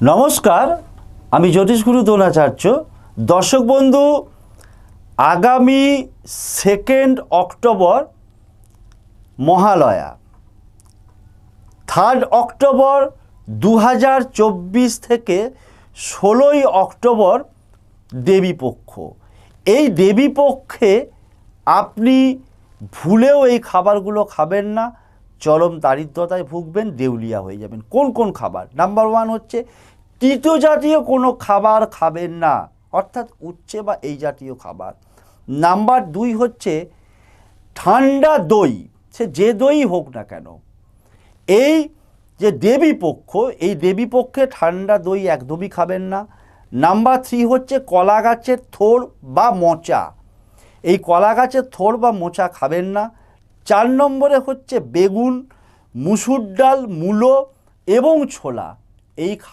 নমস্কার, আমি জ্যোতিষগুরু দ্রোণাচার্য। দর্শক বন্ধু, আগামী 2 অক্টোবর মহালয়া, 3 অক্টোবর 2024 থেকে 16 অক্টোবর দেবীপক্ষ। এই দেবীপক্ষে আপনি ভুলেও এই খাবারগুলো খাবেন না, চরম দারিদ্রতায় ভুগবেন, দেউলিয়া হয়ে যাবেন। কোন কোন খাবার? নাম্বার 1 হচ্ছে তিতো জাতীয় কোনো খাবার খাবেন না, অর্থাৎ উচ্ছে বা এই জাতীয় খাবার। নাম্বার 2 হচ্ছে ঠান্ডা দই, সে যে দই হোক না কেন। এই যে দেবীপক্ষ, এই দেবীপক্ষে ঠান্ডা দই একদমই খাবেন না। নাম্বার 3 হচ্ছে কলা গাছের থোড় বা মোচা, এই কলা গাছের থোড় বা মোচা খাবেন না। 4 নম্বরে হচ্ছে বেগুন, মুসুর ডাল, মূলো এবং ছোলা, এই